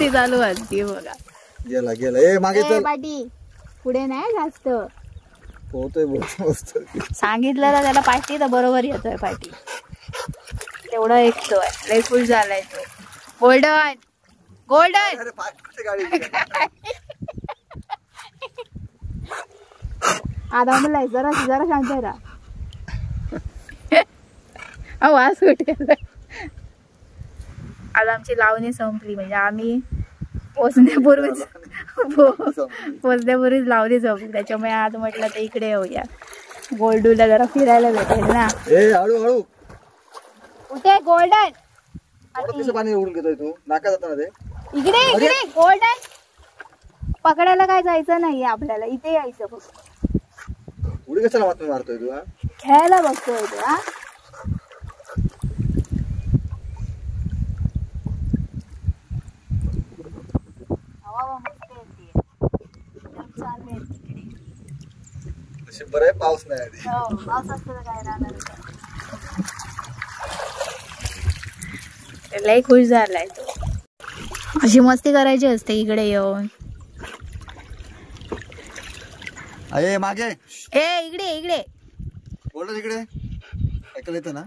मस्ती चालू असते बघा. गेला गेला ए मागे चल पाटी पुढे नाही जास्त पोहतोय सांगितलं ना त्याला पाठी तर बरोबर येतोय पाठी. तेवढा ऐकतोय लय खुश झालाय तो. गोल्डन गोल्डन आता म्हणलाय जरा जरा शांत राहा. वास कुठे आज आमची लावणी संपली म्हणजे आम्ही पोचण्यापूर्वीच लावणी संपली. त्याच्यामुळे आज म्हटलं तर इकडे येऊया गोल्डूला जरा फिरायला भेटेल ना. हळू कुठे गोल्डन पाणी उडून घेतोय तू नाका जाताना ते इकडे इकडे गोल्डन पकडायला काय जायचं नाहीये आपल्याला इथे यायचं फक्त. उडी कशाला मारतोय तू खेळायला बघतोय तू. हा बरं आहे पाऊस नाही. पाऊस असतो तर काय राहणार. लय खुश झालाय तो. अशी मस्ती करायची असते इकडे येऊन. अरे मागे ए इकडे इकडे बोल इकडे ऐकायला येतं ना.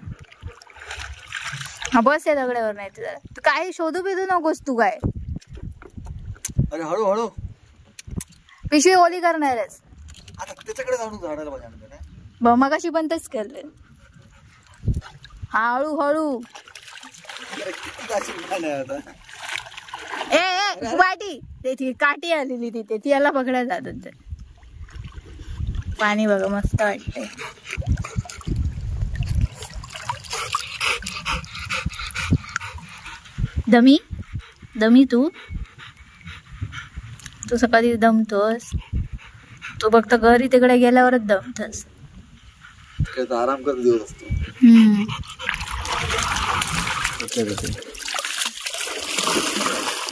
हा बस या दगड्यावर नाही तुझा तू काही शोधू बिधू नकोस तू काय. अरे हळू हळू पिशवी ओली करणारच आता त्याच्याकडे जाऊन झाडाला बघा. मगाशी पण तेच केलं. हळू हळू ए वाटी त्याची काठी आलेली तिथे ती याला पकडायला जात होत. पाणी बघा मस्त वाटतंय. दमी दमी तू सकाळी दमतोस. तू फक्त घरी तिकडे गेल्यावरच दमतोस. आराम करत दिवस असतो.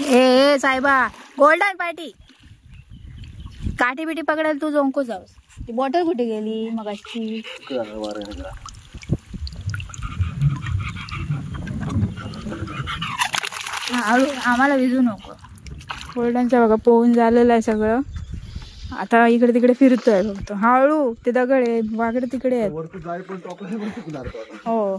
ए साहेबा गोल्डन पार्टी काठी बिटी पकडायला तू जोंको जाऊस. ती बॉटल कुठे गेली मगाशी. आम्हाला विजू नको. गोल्डनचा बघा पोहून झालेलं आहे सगळं. आता इकडे तिकडे फिरतोय फक्त. हळू ते दगड आहे वाकडे तिकडे आहेत. हो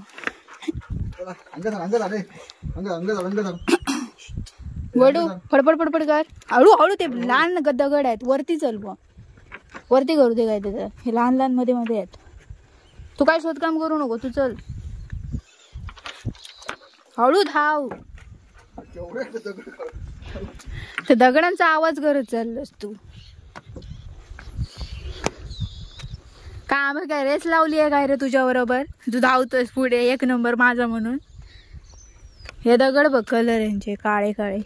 गोडू फडफड फडफड कर. हळू हळू ते लहान दगड आहेत वरती चल बुवा. वरती करू दे काय त्याचं. हे लहान लहान मध्ये मध्ये आहेत. तू काय शोधकाम करू नको तू चल. हळू धाव. ते दगडांचा आवाज करत चाललोस तू. काय आम्ही काय रेस लावली आहे काय रे तुझ्या बरोबर. तू धावतोयस पुढे एक नंबर माझा म्हणून. हे दगड बघ कलर यांचे काळे काळे.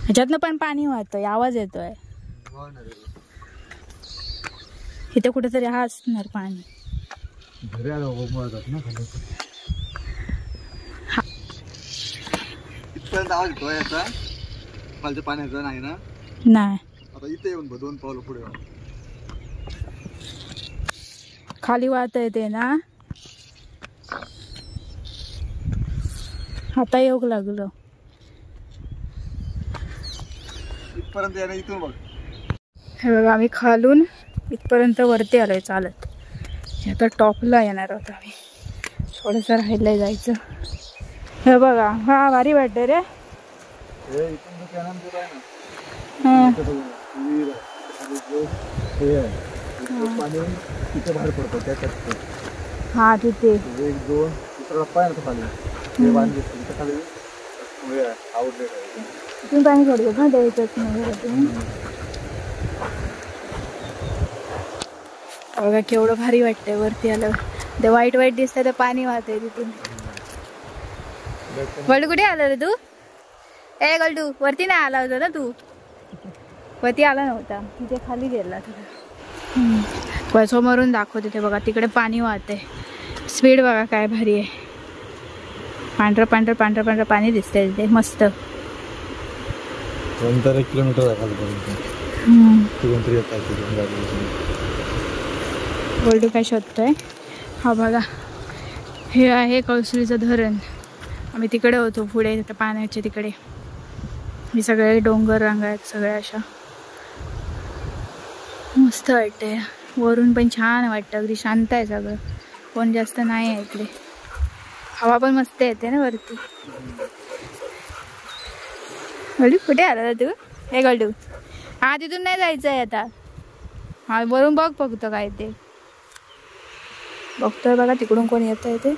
ह्याच्यातनं पण पाणी वाहतोय आवाज येतोय. इथे कुठेतरी हा असणार पाणी. पाण्याचा नाही ना. नाही आता इथे येऊन 2 पावलं पुढे खाली वाहत येते ना. आता येऊ लागलो इथपर्यंत यायला. इथून बघ हे बघा आम्ही खालून इथपर्यंत वरती आलोय चालत. आता टॉपला येणार आहोत आम्ही. थोडस राहिलंय जायचं. हे बघा हा भारी वाटतंय रे. बाहेर पडतो त्याच्यात. हा तिथे 1 2 दुसरा रप्पा आहे ना तो खाली. तिथून पाणी पडतो ना द्यायचं. बघा केवढं भारी वाटतंय वरती आलं. ते वाईट वाईट दिसतंय तर पाणी वाहतंय तिथून. गल्डू कुठे आला रे तू. ए गल्डू वरती नाही आला होता ना तू. वरती आला नव्हता तिथे खाली गेला तुला. समोरून दाखवते ते बघा तिकडे पाणी वाहतंय. स्पीड बघा काय भारी आहे. पांढरं पांढरं पांढरं पांढरं पाणी दिसतंय तिथे मस्त. 1 किलोमीटर गोल्डू काय शोधतोय. हा बघा हे आहे कळसुलीचं धरण. आम्ही तिकडे होतो पुढे त्या पाण्याच्या तिकडे. हे सगळे डोंगर रांगा आहेत सगळ्या अशा. मस्त वाटतंय. वरून पण छान वाटतं. अगदी शांत आहे सगळं. कोण जास्त नाही आहे इकडे. हवा पण मस्त येते ना वरती. गल्डू कुठे आला तू? हे गल्डू हा तिथून नाही जायचं आहे आता. हा वरून बघ फक्त काय ते बघतोय बघा तिकडून कोण येत आहे ते.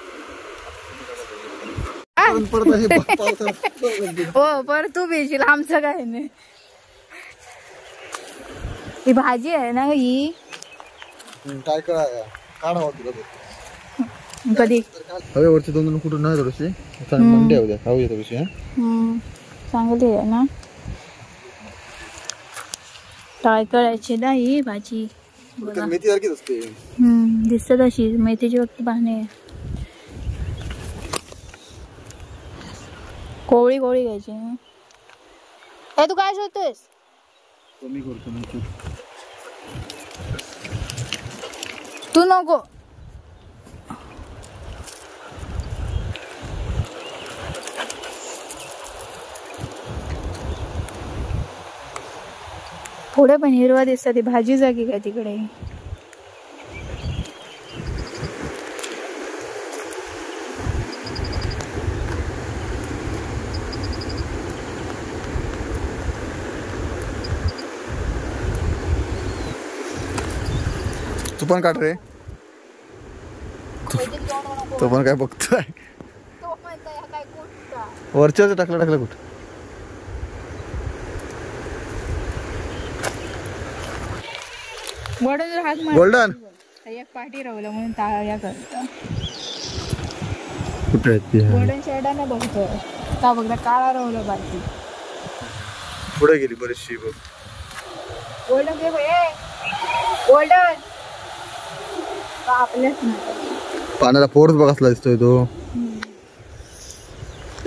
हो पर तू भेशील आमचं काय नाही. ही भाजी आहे ना ही. काय काढावं तुला कधी हवेवरची दोन कुठून नाही थोडीशी मंडी आहे उद्या खाऊया थोडीशी. चांगली आहे ना. टाळकळाची ना ही भाजी. मेथी सारखीच असते. दिसत अशी मेथीची फक्त पाने. कोवळी कोवळी घ्यायची. तू काय शोधतोयस? कमी करतो तू नको. पुढे पण हिरवा दिसत. ती भाजी जागी काय तिकडे. तू पण काढ रे. तो पण काय बघतोय. वरच्या टाकलं कुठं. गोल्डन एक पाठी राहलं म्हणून टाळ्या करता. कुठे गोल्डन शेडाने बघतोय का बघता. काळा राहलं बाकी पुढे गेली बरीचशी बघ. गोल्डन घे गोल्डन आपल्याच नाही. पाण्याला फोर्स बघ असला दिसतोय तो.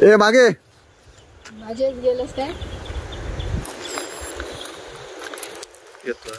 ए मागे माझेच गेलंस काय. येतो.